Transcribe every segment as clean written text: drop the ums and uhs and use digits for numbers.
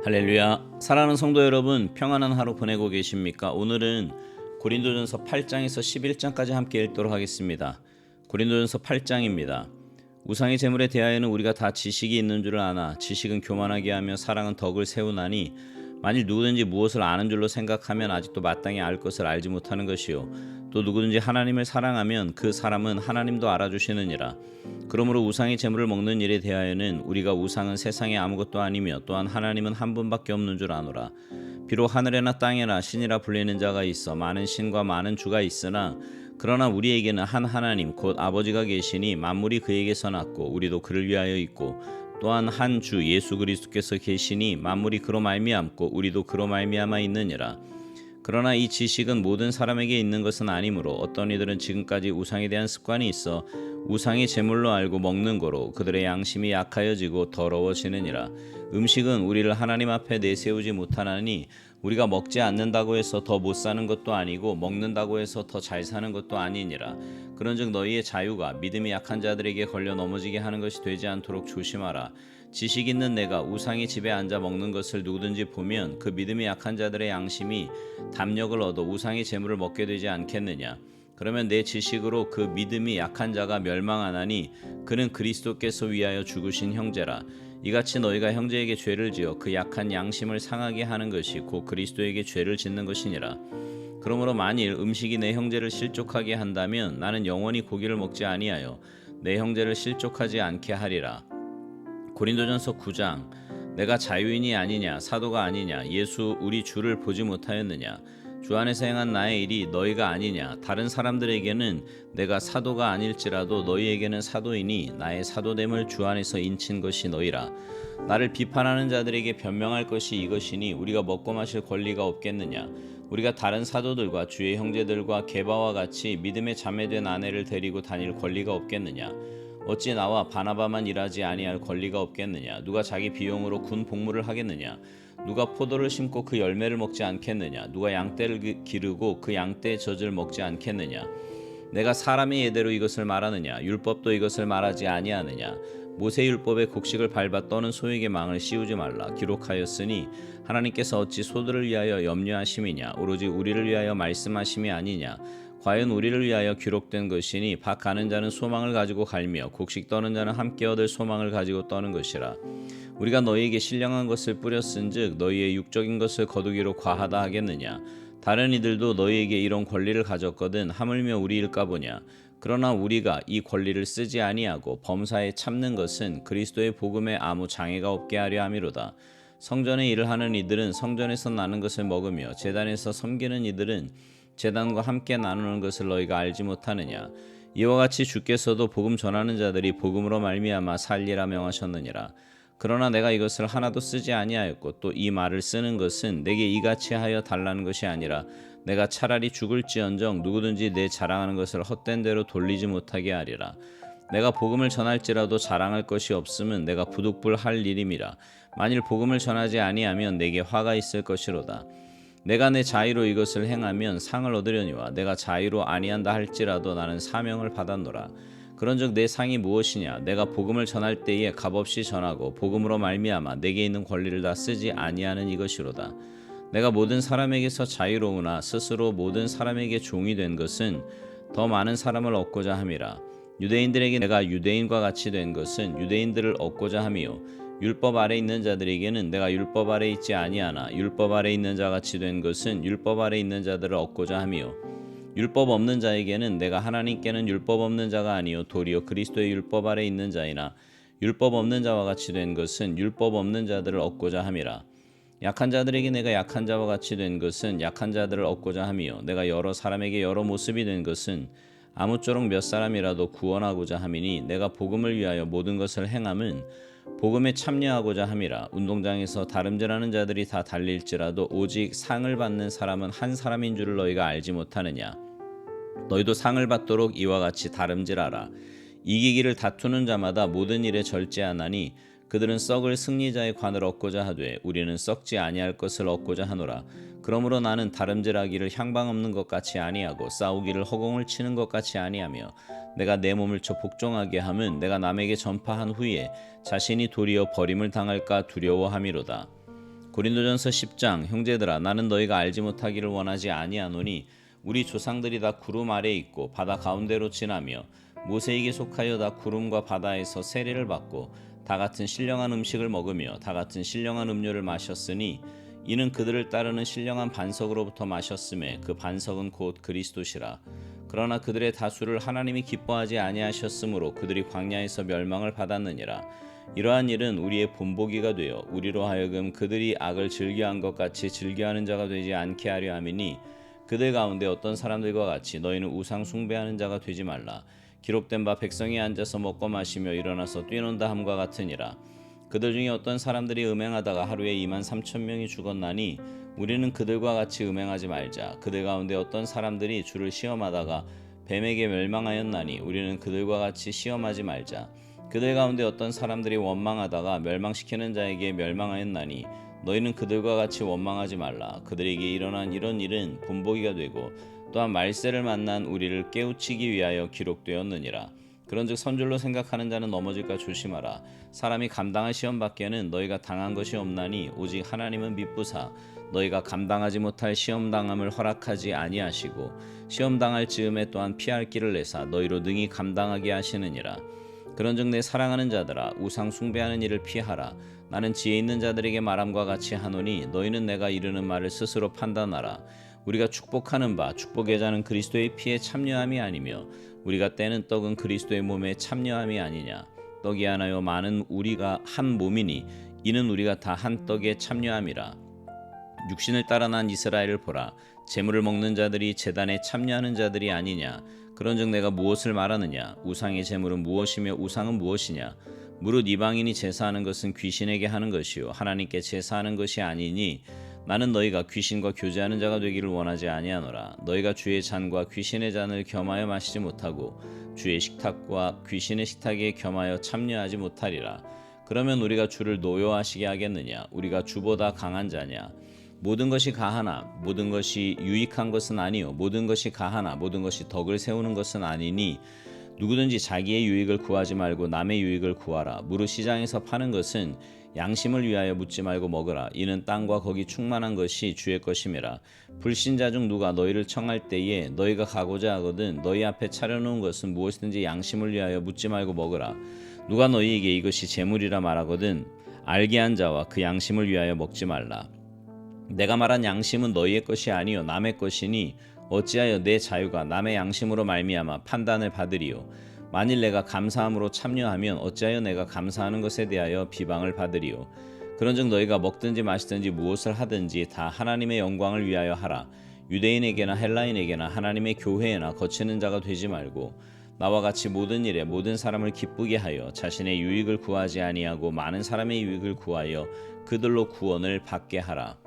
할렐루야. 사랑하는 성도 여러분, 평안한 하루 보내고 계십니까? 오늘은 고린도전서 8장에서 11장까지 함께 읽도록 하겠습니다. 고린도전서 8장입니다. 우상의 제물에 대하여는 우리가 다 지식이 있는 줄을 아나 지식은 교만하게 하며 사랑은 덕을 세우나니 만일 누구든지 무엇을 아는 줄로 생각하면 아직도 마땅히 알 것을 알지 못하는 것이요 또 누구든지 하나님을 사랑하면 그 사람은 하나님도 알아주시느니라. 그러므로 우상의 제물을 먹는 일에 대하여는 우리가 우상은 세상에 아무것도 아니며 또한 하나님은 한 분밖에 없는 줄 아노라. 비록 하늘에나 땅에나 신이라 불리는 자가 있어 많은 신과 많은 주가 있으나 그러나 우리에게는 한 하나님 곧 아버지가 계시니 만물이 그에게서 났고 우리도 그를 위하여 있고 또한 한 주 예수 그리스도께서 계시니 만물이 그로 말미암고 우리도 그로 말미암아 있느니라. 그러나 이 지식은 모든 사람에게 있는 것은 아니므로 어떤 이들은 지금까지 우상에 대한 습관이 있어 우상의 제물로 알고 먹는 거로 그들의 양심이 약하여지고 더러워지느니라. 음식은 우리를 하나님 앞에 내세우지 못하나니 우리가 먹지 않는다고 해서 더 못 사는 것도 아니고 먹는다고 해서 더 잘 사는 것도 아니니라. 그런즉 너희의 자유가 믿음이 약한 자들에게 걸려 넘어지게 하는 것이 되지 않도록 조심하라. 지식 있는 내가 우상의 집에 앉아 먹는 것을 누구든지 보면 그 믿음이 약한 자들의 양심이 담력을 얻어 우상의 제물을 먹게 되지 않겠느냐. 그러면 내 지식으로 그 믿음이 약한 자가 멸망하나니 그는 그리스도께서 위하여 죽으신 형제라. 이같이 너희가 형제에게 죄를 지어 그 약한 양심을 상하게 하는 것이 곧 그리스도에게 죄를 짓는 것이니라. 그러므로 만일 음식이 내 형제를 실족하게 한다면 나는 영원히 고기를 먹지 아니하여 내 형제를 실족하지 않게 하리라. 고린도전서 9장. 내가 자유인이 아니냐 사도가 아니냐 예수 우리 주를 보지 못하였느냐. 주 안에서 행한 나의 일이 너희가 아니냐. 다른 사람들에게는 내가 사도가 아닐지라도 너희에게는 사도이니 나의 사도됨을 주 안에서 인친 것이 너희라. 나를 비판하는 자들에게 변명할 것이 이것이니 우리가 먹고 마실 권리가 없겠느냐. 우리가 다른 사도들과 주의 형제들과 게바와 같이 믿음에 자매된 아내를 데리고 다닐 권리가 없겠느냐. 어찌 나와 바나바만 일하지 아니할 권리가 없겠느냐. 누가 자기 비용으로 군 복무를 하겠느냐. 누가 포도를 심고 그 열매를 먹지 않겠느냐. 누가 양떼를 기르고 그 양떼의 젖을 먹지 않겠느냐. 내가 사람의 예대로 이것을 말하느냐. 율법도 이것을 말하지 아니하느냐. 모세 율법의 곡식을 밟아 떠는 소에게 망을 씌우지 말라 기록하였으니 하나님께서 어찌 소들을 위하여 염려하심이냐. 오로지 우리를 위하여 말씀하심이 아니냐. 과연 우리를 위하여 기록된 것이니 밭 가는 자는 소망을 가지고 갈며 곡식 떠는 자는 함께 얻을 소망을 가지고 떠는 것이라. 우리가 너희에게 신령한 것을 뿌렸은즉 너희의 육적인 것을 거두기로 과하다 하겠느냐. 다른 이들도 너희에게 이런 권리를 가졌거든 하물며 우리일까 보냐. 그러나 우리가 이 권리를 쓰지 아니하고 범사에 참는 것은 그리스도의 복음에 아무 장애가 없게 하려 함이로다. 성전의 일을 하는 이들은 성전에서 나는 것을 먹으며 제단에서 섬기는 이들은 제단과 함께 나누는 것을 너희가 알지 못하느냐. 이와 같이 주께서도 복음 전하는 자들이 복음으로 말미암아 살리라 명하셨느니라. 그러나 내가 이것을 하나도 쓰지 아니하였고 또 이 말을 쓰는 것은 내게 이같이 하여 달라는 것이 아니라 내가 차라리 죽을지언정 누구든지 내 자랑하는 것을 헛된 대로 돌리지 못하게 하리라. 내가 복음을 전할지라도 자랑할 것이 없음은 내가 부득불할 일임이라. 만일 복음을 전하지 아니하면 내게 화가 있을 것이로다. 내가 내 자의로 이것을 행하면 상을 얻으려니와 내가 자의로 아니한다 할지라도 나는 사명을 받았노라. 그런즉 내 상이 무엇이냐. 내가 복음을 전할 때에 값없이 전하고 복음으로 말미암아 내게 있는 권리를 다 쓰지 아니하는 이것이로다. 내가 모든 사람에게서 자유로우나 스스로 모든 사람에게 종이 된 것은 더 많은 사람을 얻고자 함이라. 유대인들에게 내가 유대인과 같이 된 것은 유대인들을 얻고자 함이요 율법 아래 있는 자들에게는 내가 율법 아래 있지 아니하나 율법 아래 있는 자같이 된 것은 율법 아래 있는 자들을 얻고자 함이요 율법 없는 자에게는 내가 하나님께는 율법 없는 자가 아니요 도리어 그리스도의 율법 아래 있는 자이나 율법 없는 자와 같이 된 것은 율법 없는 자들을 얻고자 함이라. 약한 자들에게 내가 약한 자와 같이 된 것은 약한 자들을 얻고자 함이요 내가 여러 사람에게 여러 모습이 된 것은 아무쪼록 몇 사람이라도 구원하고자 함이니 내가 복음을 위하여 모든 것을 행함은 복음에 참여하고자 함이라. 운동장에서 다름질하는 자들이 다 달릴지라도 오직 상을 받는 사람은 한 사람인 줄을 너희가 알지 못하느냐. 너희도 상을 받도록 이와 같이 다름질하라. 이기기를 다투는 자마다 모든 일에 절제하나니 그들은 썩을 승리자의 관을 얻고자 하되 우리는 썩지 아니할 것을 얻고자 하노라. 그러므로 나는 다름질하기를 향방 없는 것 같이 아니하고 싸우기를 허공을 치는 것 같이 아니하며 내가 내 몸을 쳐 복종하게 함은 내가 남에게 전파한 후에 자신이 도리어 버림을 당할까 두려워함이로다. 고린도전서 10장 형제들아 나는 너희가 알지 못하기를 원하지 아니하노니 우리 조상들이 다 구름 아래 있고 바다 가운데로 지나며 모세에게 속하여 다 구름과 바다에서 세례를 받고 다 같은 신령한 음식을 먹으며 다 같은 신령한 음료를 마셨으니 이는 그들을 따르는 신령한 반석으로부터 마셨음에 그 반석은 곧 그리스도시라. 그러나 그들의 다수를 하나님이 기뻐하지 아니하셨으므로 그들이 광야에서 멸망을 받았느니라. 이러한 일은 우리의 본보기가 되어 우리로 하여금 그들이 악을 즐겨한 것 같이 즐겨하는 자가 되지 않게 하려 함이니 그들 가운데 어떤 사람들과 같이 너희는 우상 숭배하는 자가 되지 말라. 기록된 바 백성이 앉아서 먹고 마시며 일어나서 뛰논다 함과 같으니라. 그들 중에 어떤 사람들이 음행하다가 하루에 23,000명이 죽었나니 우리는 그들과 같이 음행하지 말자. 그들 가운데 어떤 사람들이 주를 시험하다가 뱀에게 멸망하였나니 우리는 그들과 같이 시험하지 말자. 그들 가운데 어떤 사람들이 원망하다가 멸망시키는 자에게 멸망하였나니 너희는 그들과 같이 원망하지 말라. 그들에게 일어난 이런 일은 본보기가 되고 또한 말세를 만난 우리를 깨우치기 위하여 기록되었느니라. 그런즉 선줄로 생각하는 자는 넘어질까 조심하라. 사람이 감당할 시험 밖에는 너희가 당한 것이 없나니 오직 하나님은 미쁘사 너희가 감당하지 못할 시험 당함을 허락하지 아니하시고 시험 당할 즈음에 또한 피할 길을 내사 너희로 능히 감당하게 하시느니라. 그런즉 내 사랑하는 자들아 우상 숭배하는 일을 피하라. 나는 지혜 있는 자들에게 말함과 같이 하노니 너희는 내가 이르는 말을 스스로 판단하라. 우리가 축복하는 바 축복의 자는 그리스도의 피에 참여함이 아니며 우리가 떼는 떡은 그리스도의 몸에 참여함이 아니냐. 떡이 하나요 많은 우리가 한 몸이니 이는 우리가 다 한 떡에 참여함이라. 육신을 따라 난 이스라엘을 보라. 제물을 먹는 자들이 제단에 참여하는 자들이 아니냐. 그런즉 내가 무엇을 말하느냐. 우상의 제물은 무엇이며 우상은 무엇이냐. 무릇 이방인이 제사하는 것은 귀신에게 하는 것이요 하나님께 제사하는 것이 아니니 나는 너희가 귀신과 교제하는 자가 되기를 원하지 아니하노라. 너희가 주의 잔과 귀신의 잔을 겸하여 마시지 못하고 주의 식탁과 귀신의 식탁에 겸하여 참여하지 못하리라. 그러면 우리가 주를 노여하시게 하겠느냐. 우리가 주보다 강한 자냐. 모든 것이 가하나 모든 것이 유익한 것은 아니요 모든 것이 가하나 모든 것이 덕을 세우는 것은 아니니 누구든지 자기의 유익을 구하지 말고 남의 유익을 구하라. 무릇 시장에서 파는 것은 양심을 위하여 묻지 말고 먹으라. 이는 땅과 거기 충만한 것이 주의 것임이라. 불신자 중 누가 너희를 청할 때에 너희가 가고자 하거든 너희 앞에 차려놓은 것은 무엇이든지 양심을 위하여 묻지 말고 먹으라. 누가 너희에게 이것이 재물이라 말하거든 알게 한 자와 그 양심을 위하여 먹지 말라. 내가 말한 양심은 너희의 것이 아니요 남의 것이니 어찌하여 내 자유가 남의 양심으로 말미암아 판단을 받으리요. 만일 내가 감사함으로 참여하면 어찌하여 내가 감사하는 것에 대하여 비방을 받으리요. 그런즉 너희가 먹든지 마시든지 무엇을 하든지 다 하나님의 영광을 위하여 하라. 유대인에게나 헬라인에게나 하나님의 교회에나 거치는 자가 되지 말고 나와 같이 모든 일에 모든 사람을 기쁘게 하여 자신의 유익을 구하지 아니하고 많은 사람의 유익을 구하여 그들로 구원을 받게 하라.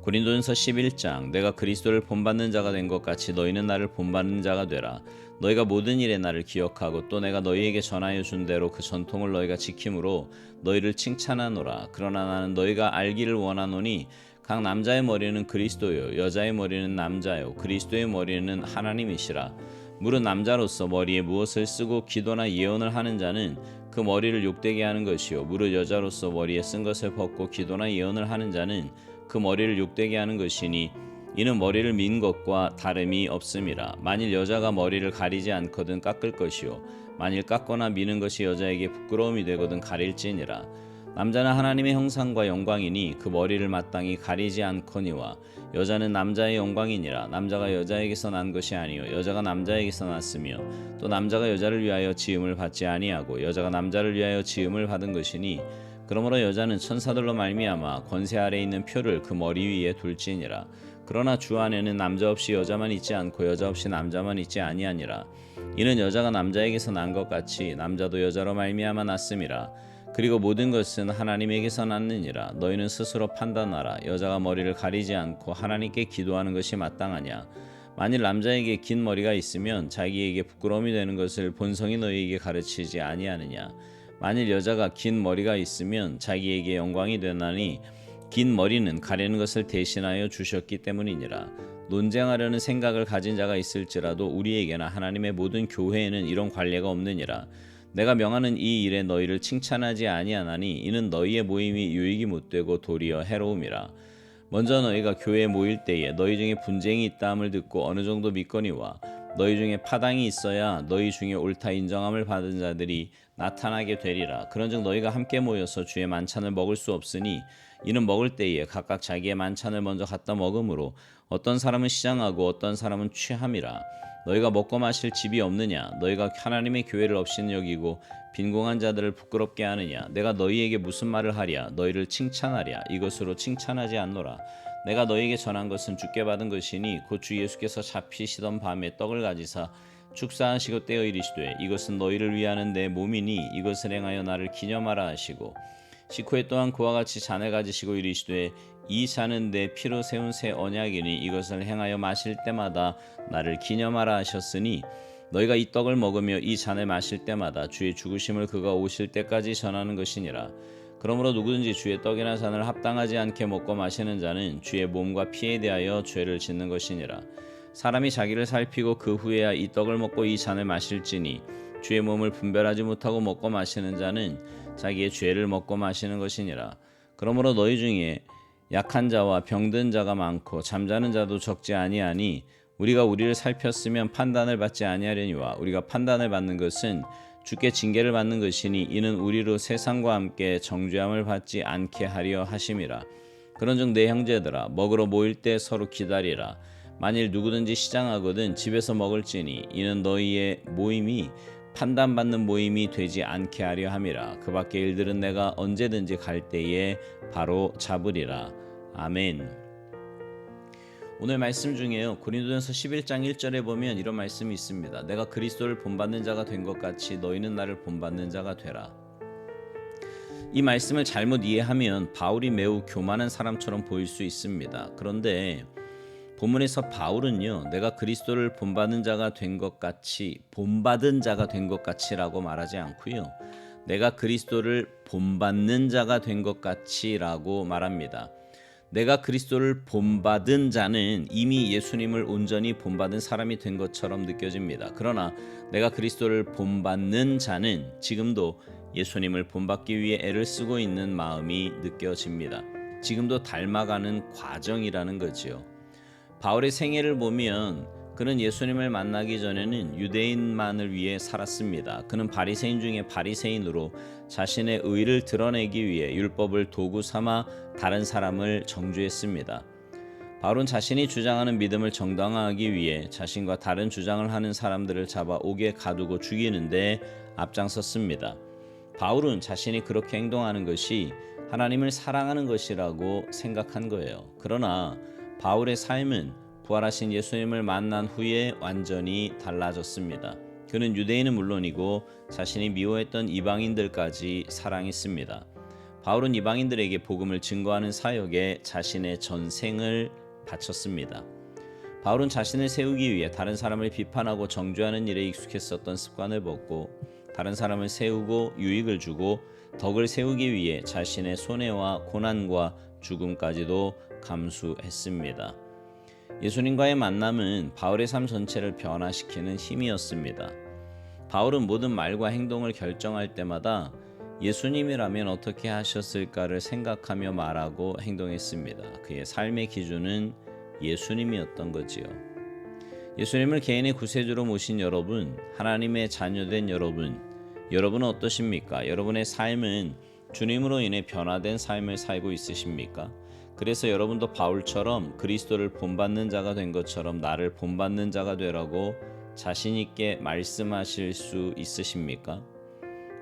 고린도전서 11장 내가 그리스도를 본받는 자가 된 것 같이 너희는 나를 본받는 자가 되라. 너희가 모든 일에 나를 기억하고 또 내가 너희에게 전하여 준 대로 그 전통을 너희가 지킴으로 너희를 칭찬하노라. 그러나 나는 너희가 알기를 원하노니 각 남자의 머리는 그리스도요 여자의 머리는 남자요 그리스도의 머리는 하나님이시라. 무릇 남자로서 머리에 무엇을 쓰고 기도나 예언을 하는 자는 그 머리를 욕되게 하는 것이요 무릇 여자로서 머리에 쓴 것을 벗고 기도나 예언을 하는 자는 그 머리를 욕되게 하는 것이니 이는 머리를 민 것과 다름이 없음이라. 만일 여자가 머리를 가리지 않거든 깎을 것이요 만일 깎거나 미는 것이 여자에게 부끄러움이 되거든 가릴지니라. 남자는 하나님의 형상과 영광이니 그 머리를 마땅히 가리지 않거니와 여자는 남자의 영광이니라. 남자가 여자에게서 난 것이 아니요 여자가 남자에게서 났으며 또 남자가 여자를 위하여 지음을 받지 아니하고 여자가 남자를 위하여 지음을 받은 것이니 그러므로 여자는 천사들로 말미암아 권세 아래 있는 표를 그 머리 위에 둘지니라. 그러나 주 안에는 남자 없이 여자만 있지 않고 여자 없이 남자만 있지 아니하니라. 이는 여자가 남자에게서 난 것 같이 남자도 여자로 말미암아 났음이라. 그리고 모든 것은 하나님에게서 났느니라. 너희는 스스로 판단하라. 여자가 머리를 가리지 않고 하나님께 기도하는 것이 마땅하냐. 만일 남자에게 긴 머리가 있으면 자기에게 부끄러움이 되는 것을 본성이 너희에게 가르치지 아니하느냐. 만일 여자가 긴 머리가 있으면 자기에게 영광이 되나니 긴 머리는 가리는 것을 대신하여 주셨기 때문이니라. 논쟁하려는 생각을 가진 자가 있을지라도 우리에게나 하나님의 모든 교회에는 이런 관례가 없느니라. 내가 명하는 이 일에 너희를 칭찬하지 아니하나니 이는 너희의 모임이 유익이 못되고 도리어 해로움이라. 먼저 너희가 교회에 모일 때에 너희 중에 분쟁이 있다함을 듣고 어느 정도 믿거니와 너희 중에 파당이 있어야 너희 중에 옳다 인정함을 받은 자들이 나타나게 되리라. 그런즉 너희가 함께 모여서 주의 만찬을 먹을 수 없으니 이는 먹을 때에 각각 자기의 만찬을 먼저 갖다 먹으므로 어떤 사람은 시장하고 어떤 사람은 취함이라. 너희가 먹고 마실 집이 없느냐? 너희가 하나님의 교회를 없이는 여기고 빈궁한 자들을 부끄럽게 하느냐? 내가 너희에게 무슨 말을 하랴? 너희를 칭찬하랴? 이것으로 칭찬하지 않노라. 내가 너희에게 전한 것은 주께 받은 것이니 곧 주 예수께서 잡히시던 밤에 떡을 가지사 축사하시고 떼어 이르시되 이것은 너희를 위하는 내 몸이니 이것을 행하여 나를 기념하라 하시고 식후에 또한 그와 같이 잔을 가지시고 이르시되 이 잔은 내 피로 세운 새 언약이니 이것을 행하여 마실 때마다 나를 기념하라 하셨으니 너희가 이 떡을 먹으며 이 잔을 마실 때마다 주의 죽으심을 그가 오실 때까지 전하는 것이니라. 그러므로 누구든지 주의 떡이나 잔을 합당하지 않게 먹고 마시는 자는 주의 몸과 피에 대하여 죄를 짓는 것이니라. 사람이 자기를 살피고 그 후에야 이 떡을 먹고 이 잔을 마실지니 주의 몸을 분별하지 못하고 먹고 마시는 자는 자기의 죄를 먹고 마시는 것이니라. 그러므로 너희 중에 약한 자와 병든 자가 많고 잠자는 자도 적지 아니하니 우리가 우리를 살폈으면 판단을 받지 아니하려니와 우리가 판단을 받는 것은 주께 징계를 받는 것이니 이는 우리로 세상과 함께 정죄함을 받지 않게 하려 하심이라. 그런즉 내 형제들아 먹으러 모일 때 서로 기다리라. 만일 누구든지 시장하거든 집에서 먹을지니 이는 너희의 모임이 판단받는 모임이 되지 않게 하려 함이라. 그 밖의 일들은 내가 언제든지 갈 때에 바로 잡으리라. 아멘. 오늘 말씀 중에요. 고린도전서 11장 1절에 보면 이런 말씀이 있습니다. 내가 그리스도를 본받는 자가 된 것 같이 너희는 나를 본받는 자가 되라. 이 말씀을 잘못 이해하면 바울이 매우 교만한 사람처럼 보일 수 있습니다. 그런데 본문에서 바울은요, 내가 그리스도를 본받는 자가 된 것 같이, 본받은 자가 된 것 같이라고 말하지 않고요, 내가 그리스도를 본받는 자가 된 것 같이라고 말합니다. 내가 그리스도를 본받은 자는 이미 예수님을 온전히 본받은 사람이 된 것처럼 느껴집니다. 그러나 내가 그리스도를 본받는 자는 지금도 예수님을 본받기 위해 애를 쓰고 있는 마음이 느껴집니다. 지금도 닮아가는 과정이라는 거지요. 바울의 생애를 보면 그는 예수님을 만나기 전에는 유대인만을 위해 살았습니다. 그는 바리새인 중에 바리새인으로 자신의 의를 드러내기 위해 율법을 도구 삼아 다른 사람을 정죄했습니다. 바울은 자신이 주장하는 믿음을 정당화하기 위해 자신과 다른 주장을 하는 사람들을 잡아 옥에 가두고 죽이는데 앞장섰습니다. 바울은 자신이 그렇게 행동하는 것이 하나님을 사랑하는 것이라고 생각한 거예요. 그러나 바울의 삶은 부활하신 예수님을 만난 후에 완전히 달라졌습니다. 그는 유대인은 물론이고 자신이 미워했던 이방인들까지 사랑했습니다. 바울은 이방인들에게 복음을 증거하는 사역에 자신의 전생을 바쳤습니다. 바울은 자신을 세우기 위해 다른 사람을 비판하고 정죄하는 일에 익숙했었던 습관을 벗고 다른 사람을 세우고 유익을 주고 덕을 세우기 위해 자신의 손해와 고난과 죽음까지도 감수했습니다. 예수님과의 만남은 바울의 삶 전체를 변화시키는 힘이었습니다. 바울은 모든 말과 행동을 결정할 때마다 예수님이라면 어떻게 하셨을까를 생각하며 말하고 행동했습니다. 그의 삶의 기준은 예수님이었던 거지요. 예수님을 개인의 구세주로 모신 여러분, 하나님의 자녀된 여러분은 어떠십니까? 여러분의 삶은 주님으로 인해 변화된 삶을 살고 있으십니까? 그래서 여러분도 바울처럼 그리스도를 본받는 자가 된 것처럼 나를 본받는 자가 되라고 자신 있게 말씀하실 수 있으십니까?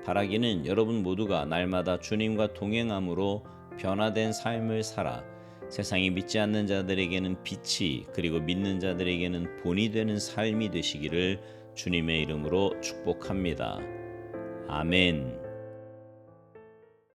바라기는 여러분 모두가 날마다 주님과 동행함으로 변화된 삶을 살아 세상이 믿지 않는 자들에게는 빛이 그리고 믿는 자들에게는 본이 되는 삶이 되시기를 주님의 이름으로 축복합니다. 아멘.